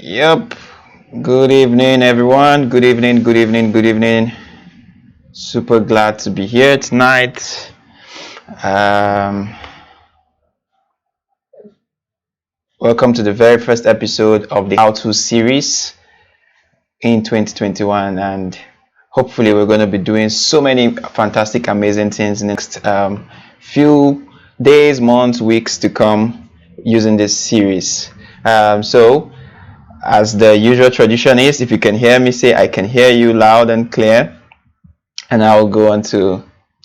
Yep. Good evening, everyone. Good evening, good evening, good evening. Super glad to be here tonight. Welcome to the very first episode of the How To series in 2021. And hopefully, we're going to be doing so many fantastic, amazing things next few days, months, weeks to come using this series. As the usual tradition is, if you can hear me, say I can hear you loud and clear. And I will go on to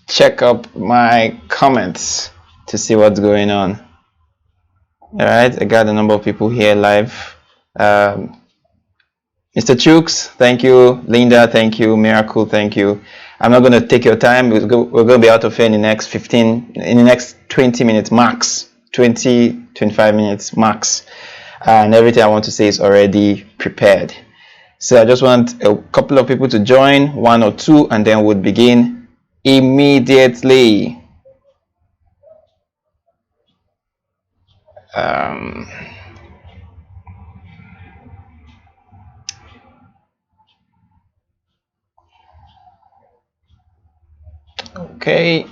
check up my comments to see what's going on. All right, I got a number of people here live. Mr. Chooks, thank you. Linda, thank you. Miracle, thank you. I'm not going to take your time. We're going to be out of here in the next 20 minutes max. 25 minutes max. And everything I want to say is already prepared. So I just want a couple of people to join, one or two, and then we'll begin immediately. Okay.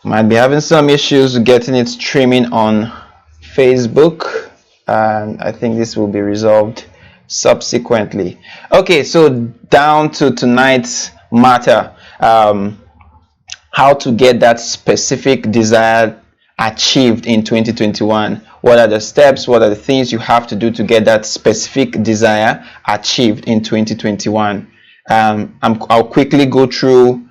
Might be having some issues getting it streaming on Facebook, and I think this will be resolved subsequently. Okay, so down to tonight's matter, how to get that specific desire achieved in 2021. What are the steps? What are the things you have to do to get that specific desire achieved in 2021? I'll quickly go through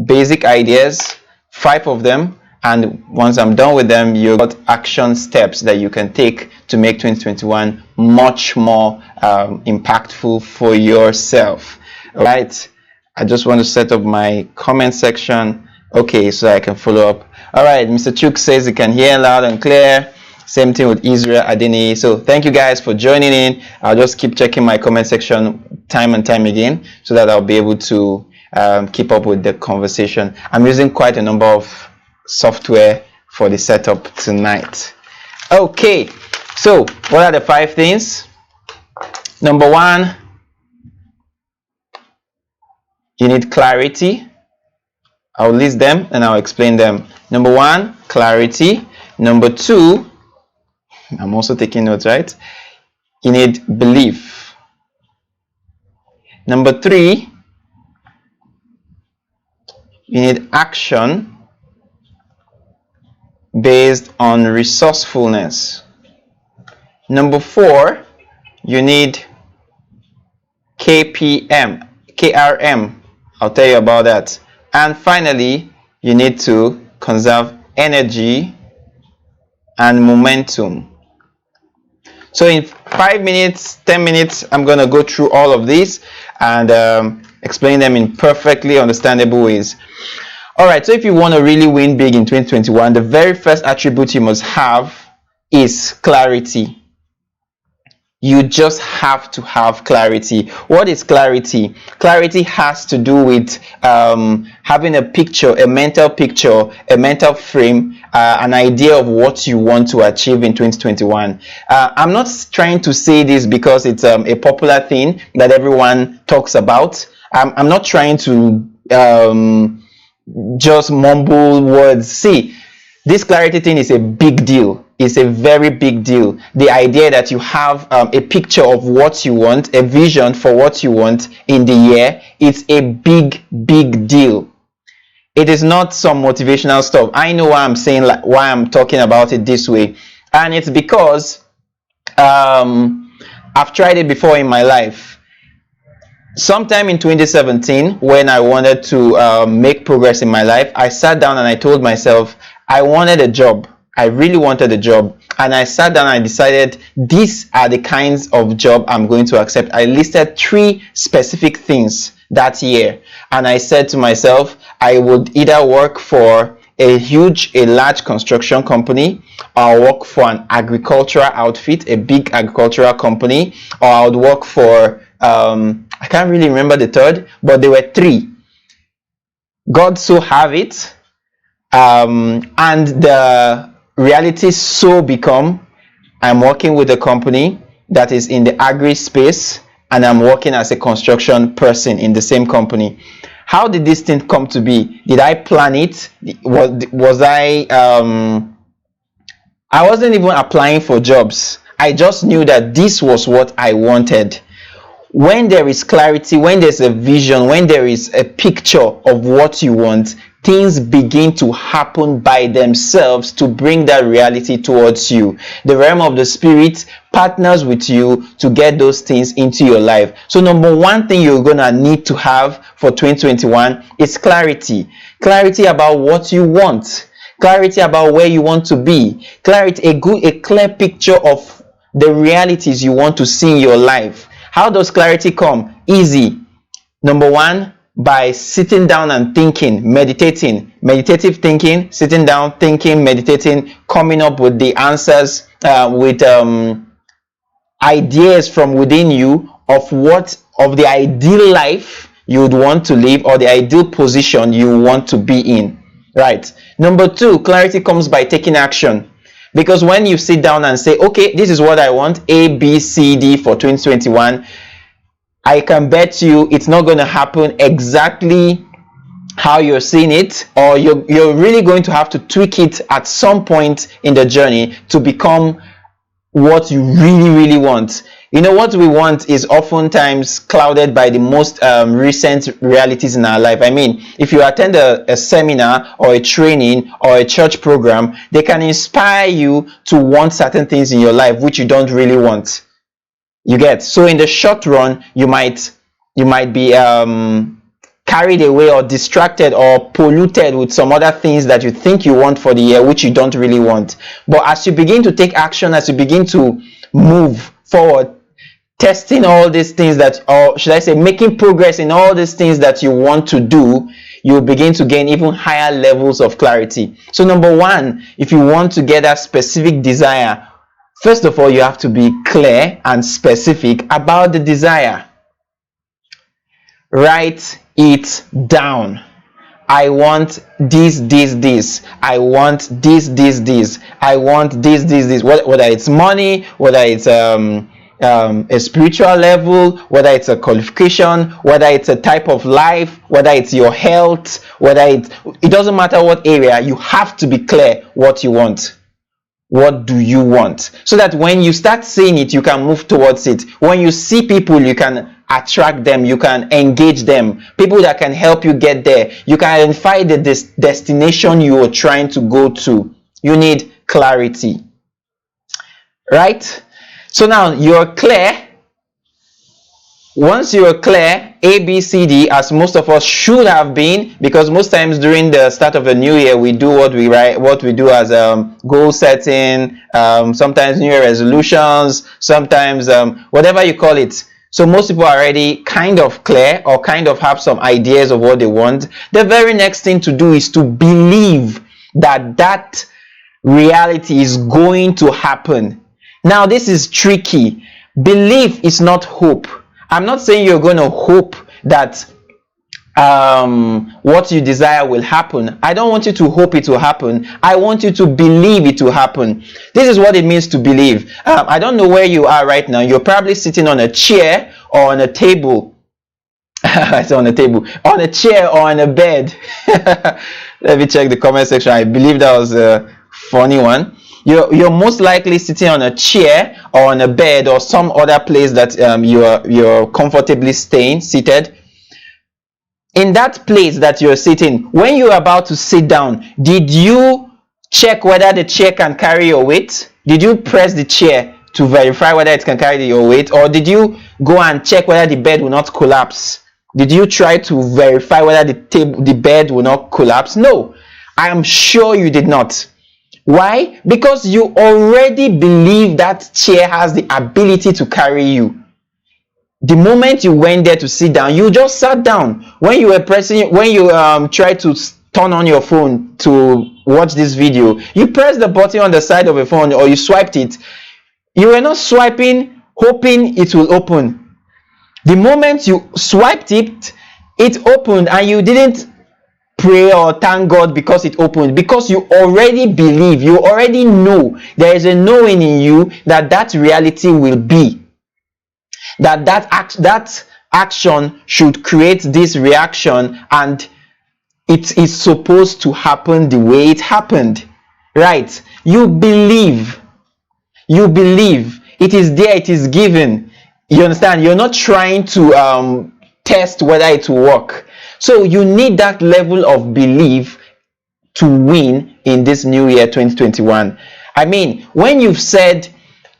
basic ideas, 5 of them, and once I'm done with them, you've got action steps that you can take to make 2021 much more impactful for yourself. All right, I just want to set up my comment section, okay, so I can follow up. All right, Mr. Chuk says you can hear loud and clear. Same thing with Israel Adeni. So thank you guys for joining in. I'll just keep checking my comment section time and time again so that I'll be able to keep up with the conversation. I'm using quite a number of software for the setup tonight. Okay, so what are the 5 things? Number 1, you need clarity. I'll list them and I'll explain them. Number 1, clarity. Number 2, I'm also taking notes, right? You need belief. Number 3, you need action based on resourcefulness. Number 4, you need KRM. I'll tell you about that. And finally, you need to conserve energy and momentum. So in 5 minutes, 10 minutes, I'm going to go through all of these and explain them in perfectly understandable ways. All right, so if you want to really win big in 2021, the very first attribute you must have is clarity. You just have to have clarity. What is clarity? Clarity has to do with having a picture, a mental picture, a mental frame, an idea of what you want to achieve in 2021. I'm not trying to say this because it's a popular thing that everyone talks about. I'm not trying to just mumble words. See, this clarity thing is a big deal. It's a very big deal. The idea that you have a picture of what you want, a vision for what you want in the year, it's a big deal. It is not some motivational stuff. I know why I'm saying, why I'm talking about it this way, and it's because I've tried it before in my life. Sometime in 2017, when I wanted to make progress in my life, I sat down and I told myself I wanted a job. I really wanted a job, and I sat down and I decided these are the kinds of job I'm going to accept. I listed 3 specific things that year, and I said to myself I would either work for a large construction company, or I'll work for an agricultural outfit, a big agricultural company, or I would work for I can't really remember the third, but there were 3. God so have it And the reality so become, I'm working with a company that is in the agri space, and I'm working as a construction person in the same company. How did this thing come to be? Did I plan it? Was I wasn't even applying for jobs. I just knew that this was what I wanted. When there is clarity, when there's a vision, when there is a picture of what you want, things begin to happen by themselves to bring that reality towards you. The realm of the spirit partners with you to get those things into your life. So number one thing you're gonna need to have for 2021 is clarity. Clarity about what you want. Clarity about where you want to be. Clarity, a clear picture of the realities you want to see in your life. How does clarity come? Easy. Number one, by sitting down and thinking, meditating. Meditative thinking, sitting down, thinking, meditating, coming up with the answers, with ideas from within you of the ideal life you would want to live, or the ideal position you want to be in. Right. Number two, clarity comes by taking action. Because when you sit down and say, okay, this is what I want, A, B, C, D for 2021, I can bet you it's not going to happen exactly how you're seeing it, or you're really going to have to tweak it at some point in the journey to become what you really want. You know, what we want is oftentimes clouded by the most recent realities in our life. I mean, if you attend a seminar or a training or a church program, they can inspire you to want certain things in your life which you don't really want. You get? So in the short run, you might be carried away or distracted or polluted with some other things that you think you want for the year which you don't really want. But as you begin to take action, as you begin to move forward, testing all these things that, or should I say, making progress in all these things that you want to do, you begin to gain even higher levels of clarity. So number one, if you want to get that specific desire, first of all, you have to be clear and specific about the desire. Write it down. I want this. I want this. I want this. Whether it's money, whether it's a spiritual level, whether it's a qualification, whether it's a type of life, whether it's your health, it doesn't matter what area, you have to be clear what you want. What do you want? So that when you start saying it, you can move towards it. When you see people, you can attract them, you can engage them, people that can help you get there. You can identify the destination you are trying to go to. You need clarity, right? So now you're clear. Once you're clear, A, B, C, D, as most of us should have been, because most times during the start of a new year, we do what we do as goal setting, sometimes New Year resolutions, sometimes whatever you call it. So most people are already kind of clear or kind of have some ideas of what they want. The very next thing to do is to believe that reality is going to happen. Now, this is tricky. Belief is not hope. I'm not saying you're going to hope that what you desire will happen. I don't want you to hope it will happen. I want you to believe it will happen. This is what it means to believe. I don't know where you are right now. You're probably sitting on a chair or on a table. It's on a table, on a chair or on a bed. Let me check the comment section. I believe that was a funny one. You're most likely sitting on a chair or on a bed or some other place that you're comfortably seated. In that place that you're sitting, when you're about to sit down, did you check whether the chair can carry your weight? Did you press the chair to verify whether it can carry your weight? Or did you go and check whether the bed will not collapse? Did you try to verify whether the bed will not collapse? No, I am sure you did not. Why? Because you already believe that chair has the ability to carry you. The moment you went there to sit down, you just sat down. When you tried to turn on your phone to watch this video, you pressed the button on the side of the phone or you swiped it. You were not swiping hoping it will open. The moment you swiped it, it opened and you didn't pray or thank God because it opened, because you already believe, you already know, there is a knowing in you that that reality will be, that action should create this reaction, and it is supposed to happen the way it happened, right? You believe, it is there, it is given. You understand? You're not trying to test whether it will work. So you need that level of belief to win in this new year 2021. I mean, when you've said,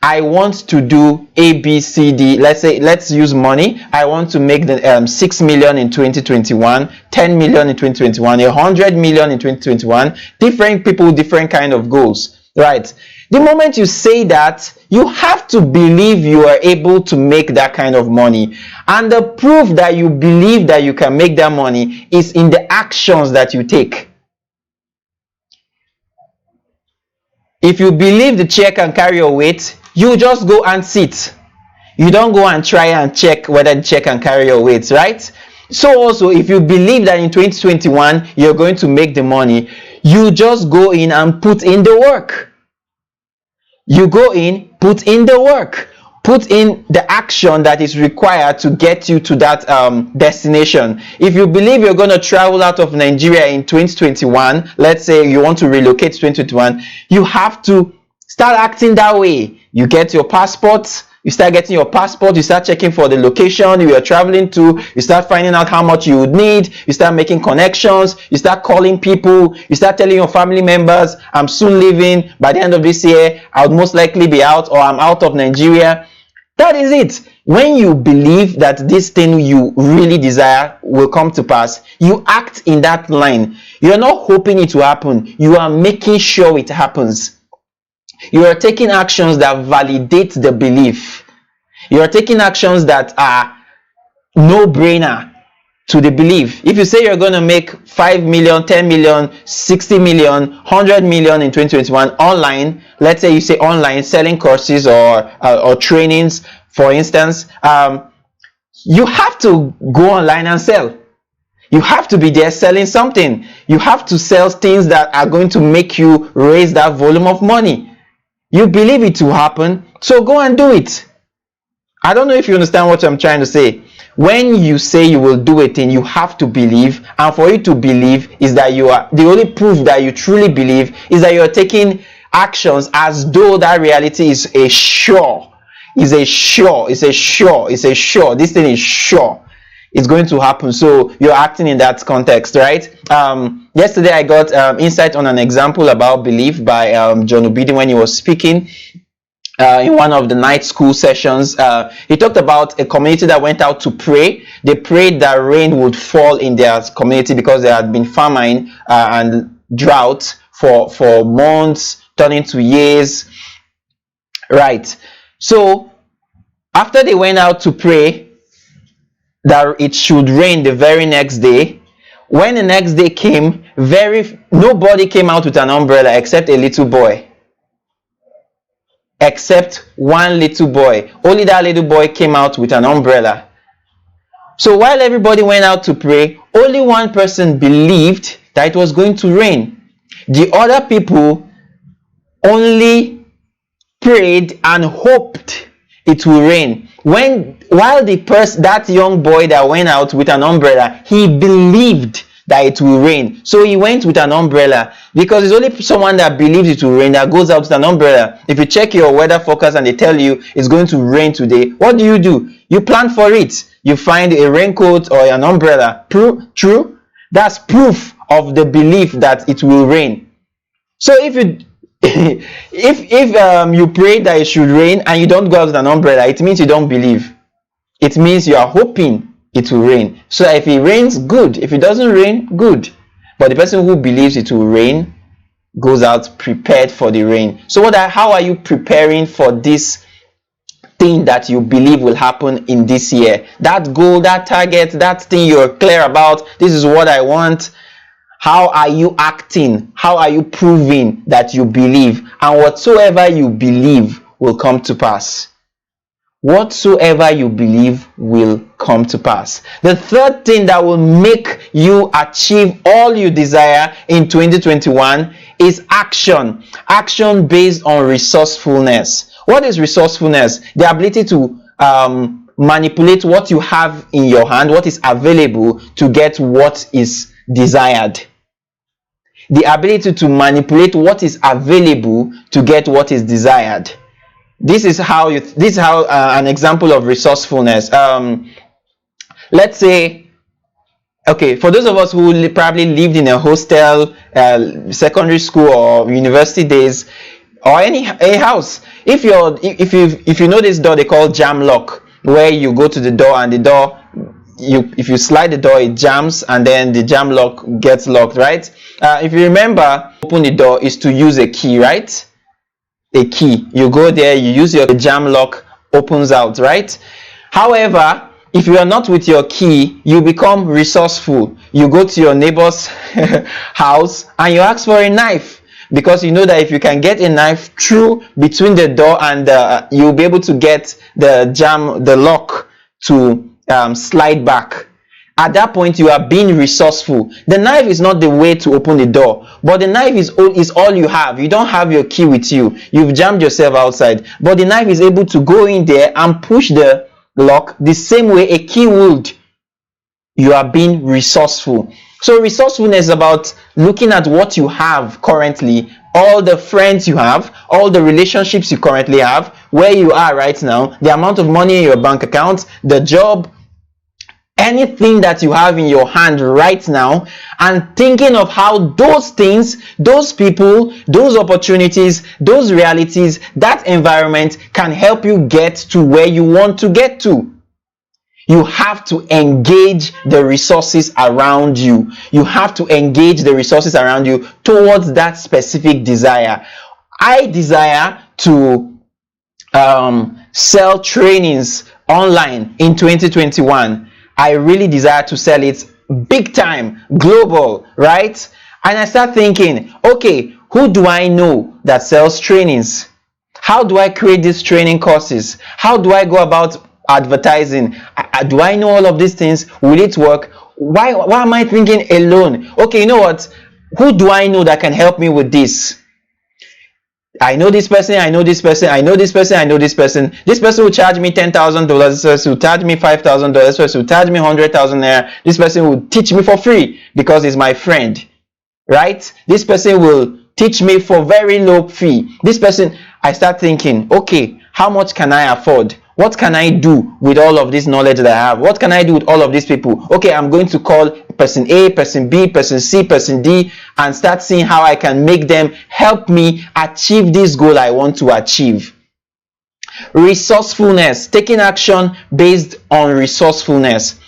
I want to do A, B, C, D, let's use money. I want to make the 6 million in 2021, 10 million in 2021, 100 million in 2021. Different people, different kind of goals, right? The moment you say that, you have to believe you are able to make that kind of money. And the proof that you believe that you can make that money is in the actions that you take. If you believe the chair can carry your weight, you just go and sit. You don't go and try and check whether the chair can carry your weight, right? So also, if you believe that in 2021 you're going to make the money, you just go in and put in the work. You go in, put in the work, put in the action that is required to get you to that destination. If you believe you're going to travel out of Nigeria in 2021, let's say you want to relocate to 2021, you have to start acting that way. You get your passport, you start getting your passport, you start checking for the location you are traveling to, you start finding out how much you would need, you start making connections, you start calling people, you start telling your family members, I'm soon leaving, by the end of this year, I'll most likely be out, or I'm out of Nigeria. That is it. When you believe that this thing you really desire will come to pass, you act in that line. You're not hoping it will happen, you are making sure it happens. You are taking actions that validate the belief. You are taking actions that are no-brainer to the belief. If you say you're going to make 5 million, 10 million, 60 million, 100 million in 2021 online, let's say you say online, selling courses or trainings, for instance, you have to go online and sell. You have to be there selling something. You have to sell things that are going to make you raise that volume of money. You believe it will happen, so go and do it. I don't know if you understand what I'm trying to say. When you say you will do a thing, you have to believe, and for you to believe is that you are, the only proof that you truly believe is that you're taking actions as though that reality is a sure. This thing is sure. It's going to happen, so you're acting in that context, right? Yesterday I got insight on an example about belief by John Obidi when he was speaking in one of the night school sessions. He talked about a community that went out to pray. They prayed that rain would fall in their community because there had been famine and drought for months, turning to years, right? So after they went out to pray that it should rain the very next day, when the next day came, nobody came out with an umbrella except a little boy. Except one little boy. Only that little boy came out with an umbrella. So while everybody went out to pray, only one person believed that it was going to rain. The other people only prayed and hoped it will rain. While that young boy that went out with an umbrella, he believed that it will rain, so he went with an umbrella, because it's only someone that believes it will rain that goes out with an umbrella. If you check your weather forecast and they tell you it's going to rain today, what do? You plan for it. You find a raincoat or an umbrella. True? That's proof of the belief that it will rain. So if you if you pray that it should rain and you don't go out with an umbrella, it means you don't believe. It means you are hoping it will rain. So if it rains, good. If it doesn't rain, good. But the person who believes it will rain goes out prepared for the rain. So how are you preparing for this thing that you believe will happen in this year? That goal, that target, that thing you're clear about, this is what I want. How are you acting? How are you proving that you believe? And whatsoever you believe will come to pass. whatsoever you believe will come to pass. The third thing that will make you achieve all you desire in 2021 is action. Action based on resourcefulness. What is resourcefulness? The ability to manipulate what you have in your hand, what is available, to get what is desired. The ability to manipulate what is available to get what is desired. This is how an example of resourcefulness. Let's say, okay, for those of us who probably lived in a hostel, secondary school or university days, or a house, if you know this door they call jam lock, where you go to the door and the door, if you slide the door, it jams and then the jam lock gets locked, right? If you remember, open the door is to use a key, right? A key. You go there, you use your jam lock, opens out, right? However, if you are not with your key, you become resourceful. You go to your neighbor's house and you ask for a knife, because you know that if you can get a knife through between the door and you'll be able to get the lock to slide back. At that point, you are being resourceful. The knife is not the way to open the door, but the knife is all you have. You don't have your key with you. You've jammed yourself outside, but the knife is able to go in there and push the lock the same way a key would. You are being resourceful. So resourcefulness is about looking at what you have currently, all the friends you have, all the relationships you currently have, where you are right now, the amount of money in your bank account, the job, anything that you have in your hand right now, and thinking of how those things, those people, those opportunities, those realities, that environment can help you get to where you want to get to. You have to engage the resources around you. You have to engage the resources around you towards that specific desire. I desire to sell trainings online in 2021. I really desire to sell it big time, global, right? And I start thinking, okay, who do I know that sells trainings? How do I create these training courses? How do I go about advertising? Do I know all of these things? Will it work? Why am I thinking alone? Okay, you know what? Who do I know that can help me with this? I know this person, I know this person, I know this person, I know this person. This person will charge me $10,000. This person will charge me $5,000. This person will charge me 100,000 naira. This person will teach me for free because he's my friend, right? This person will teach me for very low fee. This person, I start thinking, okay, how much can I afford? What can I do with all of this knowledge that I have? What can I do with all of these people? Okay, I'm going to call person A, person B, person C, person D, and start seeing how I can make them help me achieve this goal I want to achieve. Resourcefulness, taking action based on resourcefulness.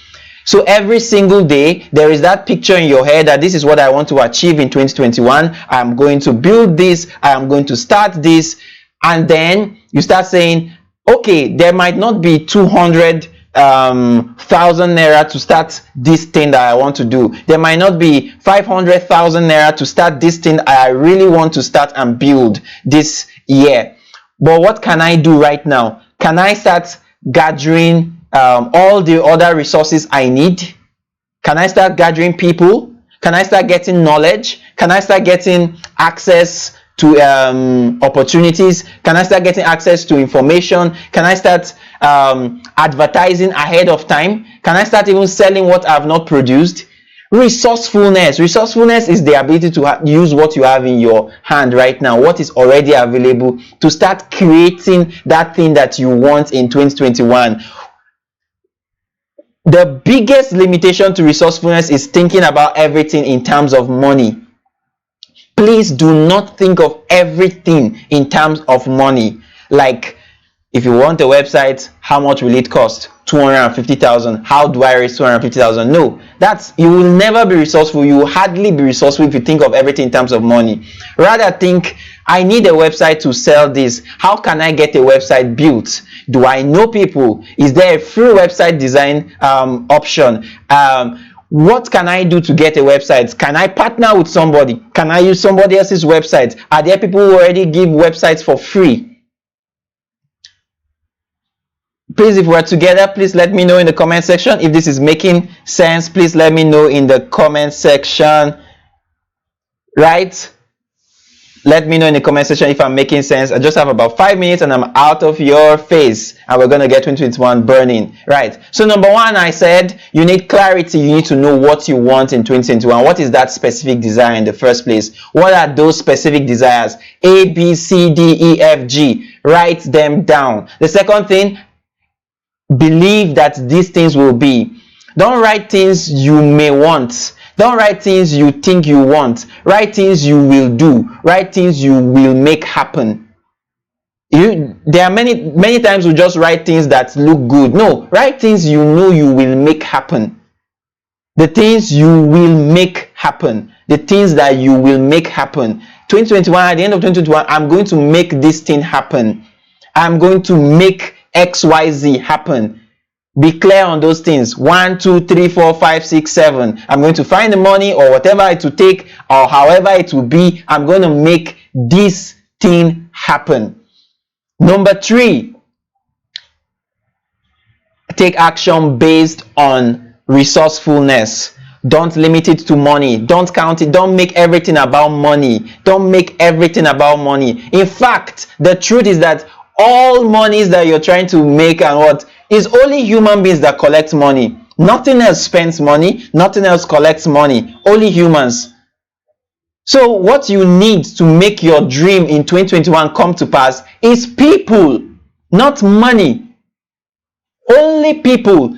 So every single day, there is that picture in your head that this is what I want to achieve in 2021. I'm going to build this. I am going to start this. And then you start saying, okay, there might not be 200,000 naira to start this thing that I want to do. There might not be 500,000 naira to start this thing I really want to start and build this year. But what can I do right now? Can I start gathering all the other resources I need? Can I start gathering people? Can I start getting knowledge? Can I start getting access to opportunities? Can I start getting access to information? Can I start advertising ahead of time? Can I start even selling what I've not produced? Resourcefulness is the ability to use what you have in your hand right now, what is already available, to start creating that thing that you want in 2021. The biggest limitation to resourcefulness is thinking about everything in terms of money. Please do not think of everything in terms of money. Like, if you want a website, how much will it cost? 250,000. How do I raise 250,000? No, you will never be resourceful. You will hardly be resourceful if you think of everything in terms of money. Rather think, I need a website to sell this. How can I get a website built? Do I know people? Is there a free website design option? What can I do to get a website? Can I partner with somebody? Can I use somebody else's website? Are there people who already give websites for free? Please, if we're together, please let me know in the comment section if this is making sense. Please let me know in the comment section, right? Let me know in the comment section if I'm making sense. I just have about 5 minutes and I'm out of your face, and we're going to get 2021 burning, right? So number one, I said you need clarity. You need to know what you want in 2021. What is that specific desire in the first place? What are those specific desires? A, B, C, D, E, F, G. Write them down. The second thing, believe that these things will be. Don't write things you may want. Don't write things you think you want. Write things you will do. Write things you will make happen. There are many times we just write things that look good. No, write things you know you will make happen. The things you will make happen. The things that you will make happen. 2021, at the end of 2021, I'm going to make this thing happen. I'm going to make XYZ happen. Be clear on those things. 1, 2, 3, 4, 5, 6, 7. I'm going to find the money, or whatever it will take, or however it will be. I'm going to make this thing happen. Number 3, take action based on resourcefulness. Don't limit it to money. Don't count it. Don't make everything about money. Don't make everything about money. In fact, the truth is that all monies that you're trying to make and what is only human beings that collect money. Nothing else spends money. Nothing else collects money. Only humans. So what you need to make your dream in 2021 come to pass is people, not money. Only people.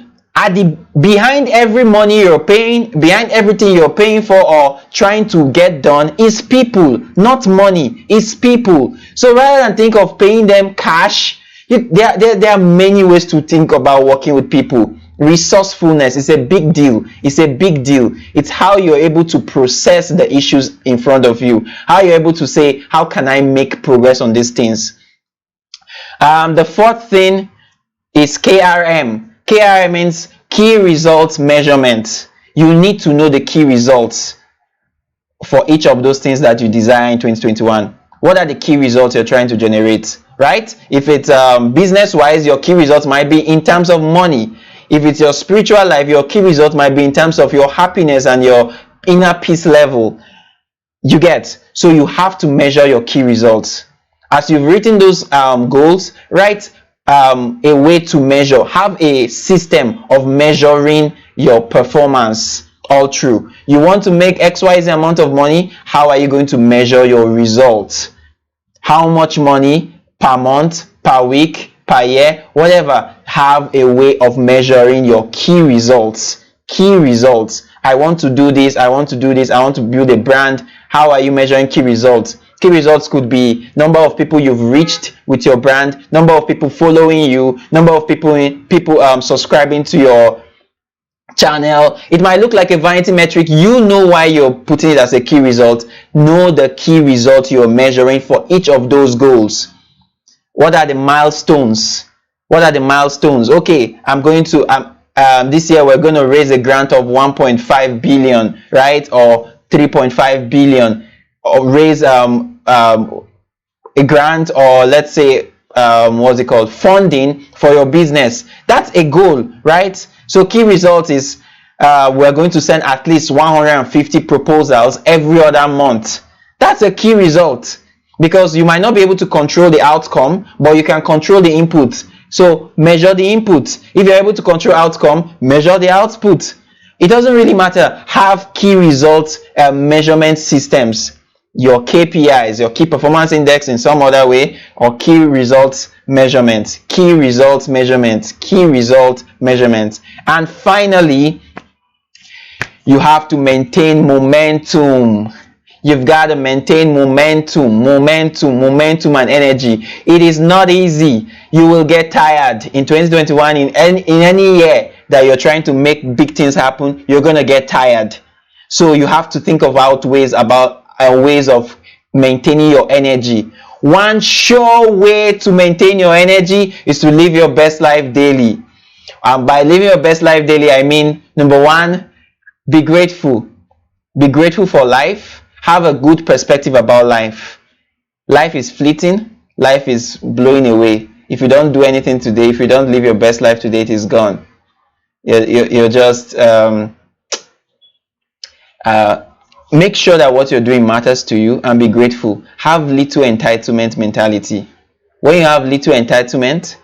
Behind every money you're paying, behind everything you're paying for or trying to get done is people, not money. It's people. So rather than think of paying them cash, there are many ways to think about working with people. Resourcefulness is a big deal. It's a big deal. It's how you're able to process the issues in front of you. How you're able to say, how can I make progress on these things? The fourth thing is KRM. KRM means key results measurement. You need to know the key results for each of those things that you desire in 2021. What are the key results you're trying to generate, right? If it's business-wise, your key results might be in terms of money. If it's your spiritual life, your key result might be in terms of your happiness and your inner peace level. You get? So you have to measure your key results. As you've written those goals, write a way to measure. Have a system of measuring your performance all through. You want to make XYZ amount of money. How are you going to measure your results? How much money per month, per week, per year, whatever. Have a way of measuring your key results. Key results. I want to do this. I want to do this. I want to build a brand. How are you measuring key results? Key results could be number of people you've reached with your brand, number of people following you, number of people subscribing to your channel. It might look like a vanity metric. You know why you're putting it as a key result. Know the key result you're measuring for each of those goals. What are the milestones? What are the milestones? Okay, I'm going to this year we're going to raise a grant of 1.5 billion, right? Or 3.5 billion, or raise a grant, or let's say what's it called, funding for your business. That's a goal, right? So key result is we're going to send at least 150 proposals every other month. That's a key result, because you might not be able to control the outcome, but you can control the input. So measure the input. If you're able to control outcome, measure the output. It doesn't really matter. Have key results measurement systems. Your KPIs, your key performance index in some other way, or key results measurement, key results measurement, key result measurement. And finally, you have to maintain momentum. You've got to maintain momentum and energy. It is not easy. You will get tired in 2021. In any year that you're trying to make big things happen, you're going to get tired. So you have to think about ways of maintaining your energy. One sure way to maintain your energy is to live your best life daily. And by living your best life daily, I mean, number one, be grateful. Be grateful for life. Have a good perspective about life. Life is fleeting. Life is blowing away. If you don't do anything today, if you don't live your best life today, it is gone. You're just make sure that what you're doing matters to you, and be grateful. Have little entitlement mentality. When you have little entitlement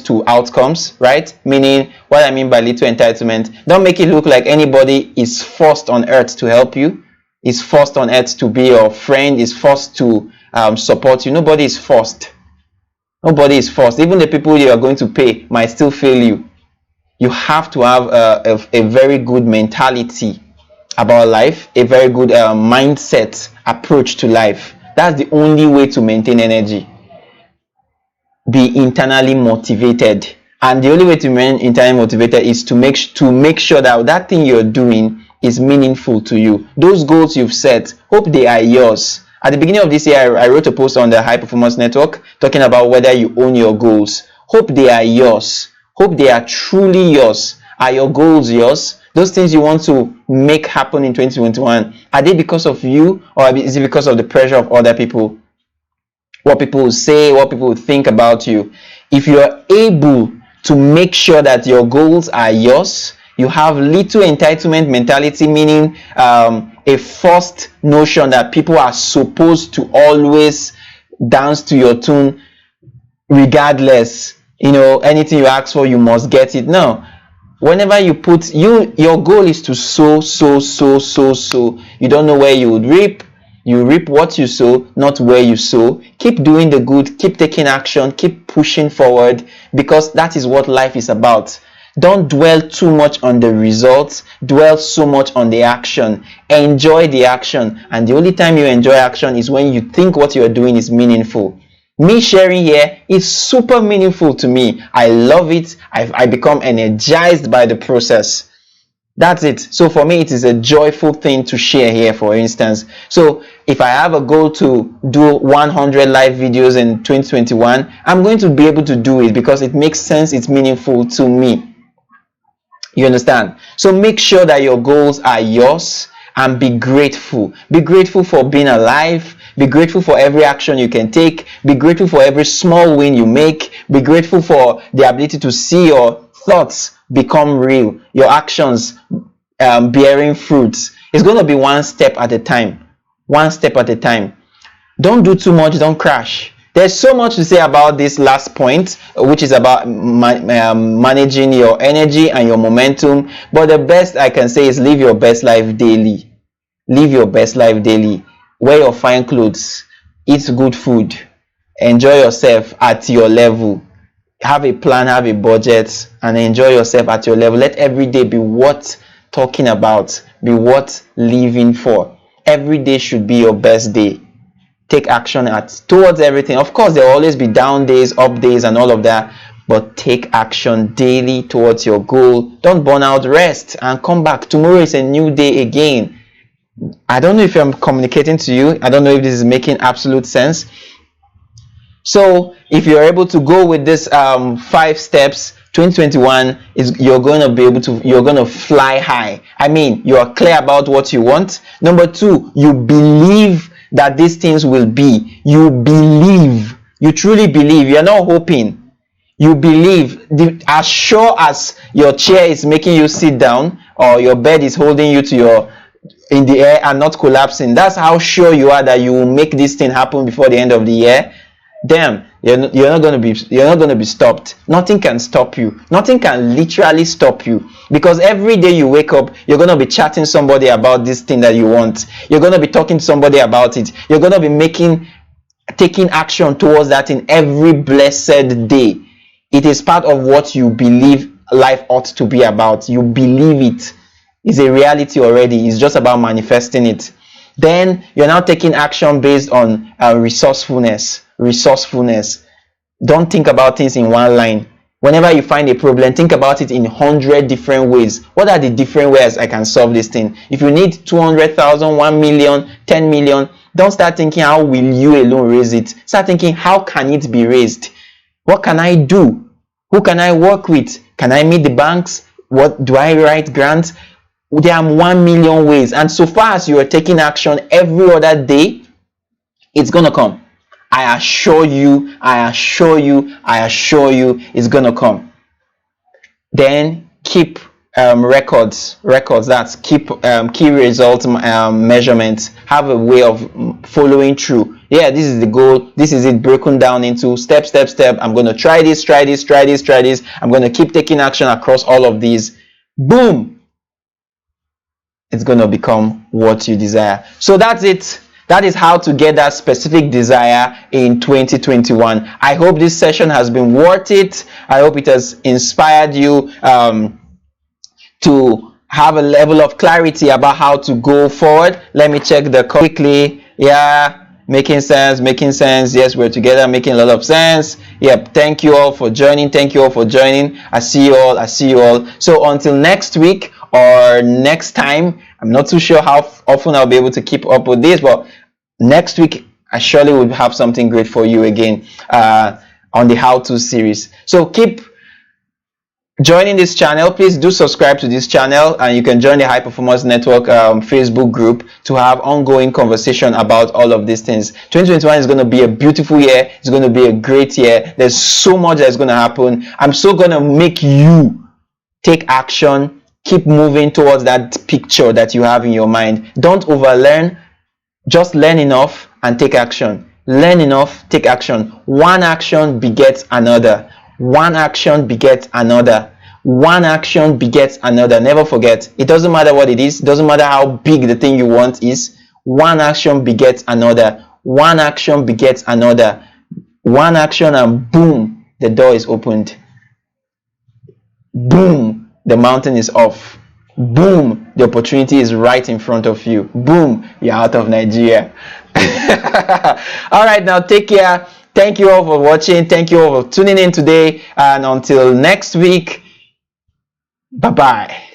to outcomes, right? Meaning, what I mean by little entitlement, don't make it look like anybody is forced on earth to help you, is forced on earth to be your friend, is forced to support you. Nobody is forced. Nobody is forced. Even the people you are going to pay might still fail you. You have to have a very good mentality about life, a very good mindset approach to life. That's the only way to maintain energy. Be internally motivated, and the only way to remain internally motivated is to make sure that that thing you're doing is meaningful to you. Those goals you've set, hope they are yours. At the beginning of this year, I wrote a post on the High Performance Network talking about whether you own your goals. Hope they are yours. Hope they are truly yours. Are your goals yours? Those things you want to make happen in 2021, are they because of you, or is it because of the pressure of other people? What people will say, what people will think about you. If you're able to make sure that your goals are yours, you have little entitlement mentality, meaning a forced notion that people are supposed to always dance to your tune regardless. Anything you ask for, you must get it. No. Whenever you put your goal is to sow. You don't know where you would reap. You reap what you sow, not where you sow. Keep doing the good, keep taking action, keep pushing forward, because that is what life is about. Don't dwell too much on the results, dwell so much on the action. Enjoy the action, and the only time you enjoy action is when you think what you are doing is meaningful. Me sharing here is super meaningful to me. I love it. I become energized by the process. That's it. So for me, it is a joyful thing to share here, for instance. So if I have a goal to do 100 live videos in 2021, I'm going to be able to do it because it makes sense. It's meaningful to me. You understand? So make sure that your goals are yours, and be grateful. Be grateful for being alive. Be grateful for every action you can take. Be grateful for every small win you make. Be grateful for the ability to see your thoughts become real, your actions bearing fruits. It's going to be one step at a time. One step at a time. Don't do too much, don't crash. There's so much to say about this last point, which is about managing your energy and your momentum. But the best I can say is live your best life daily. Live your best life daily. Wear your fine clothes. Eat good food. Enjoy yourself at your level. Have a plan, have a budget, and enjoy yourself at your level. Let every day be worth talking about, be worth living for. Every day should be your best day. Take action towards everything. Of course, there will always be down days, up days, and all of that, but take action daily towards your goal. Don't burn out, rest, and come back. Tomorrow is a new day again. I don't know if I'm communicating to you. I don't know if this is making absolute sense. So if you're able to go with this 5 steps, 2021 is you're going to fly high. I mean, you are clear about what you want. Number 2, you believe that these things will be. You believe. You truly believe. You're not hoping. You believe. As sure as your chair is making you sit down, or your bed is holding you in the air and not collapsing, that's how sure you are that you will make this thing happen before the end of the year. Damn, you're not going to be stopped. Nothing can stop you. Nothing can literally stop you, because every day you wake up, you're going to be chatting somebody about this thing that you want. You're going to be talking to somebody about it. You're going to be taking action towards that in every blessed day. It is part of what you believe life ought to be about. You believe it. It's a reality already. It's just about manifesting it. Then you're now taking action based on resourcefulness. Don't think about things in one line. Whenever you find a problem, think about it in 100 different ways. What are the different ways I can solve this thing? If you need 200,000, 1 million, 10 million, don't start thinking how will you alone raise it. Start thinking how can it be raised? What can I do? Who can I work with? Can I meet the banks? What do I write grants? There are 1 million ways, and so far as you are taking action every other day, it's gonna come. I assure you, it's gonna come. Then keep records. That's keep key result measurements. Have a way of following through. Yeah, this is the goal. This is it broken down into step. I'm going to try this. I'm going to keep taking action across all of these. Boom, it's going to become what you desire. So that's it. That is how to get that specific desire in 2021. I hope this session has been worth it. I hope it has inspired you to have a level of clarity about how to go forward. Let me check the quickly. Yeah, making sense. Yes, we're together, making a lot of sense. Yep, thank you all for joining. I see you all. So until next week or next time, I'm not too sure how often I'll be able to keep up with this, but next week I surely will have something great for you again on the how-to series. So keep joining this channel. Please do subscribe to this channel, and you can join the High Performance Network Facebook group to have ongoing conversation about all of these things. 2021 is going to be a beautiful year. It's going to be a great year. There's so much that's going to happen. I'm so going to make you take action. Keep moving towards that picture that you have in your mind. Don't overlearn. Just learn enough and take action. Learn enough, take action. One action begets another. One action begets another. Never forget. It doesn't matter what it is. It doesn't matter how big the thing you want is. One action begets another. One action and boom, the door is opened. Boom, the mountain is off. Boom, the opportunity is right in front of you. Boom, you're out of Nigeria. All right, now take care. Thank you all for watching. Thank you all for tuning in today. And until next week, bye-bye.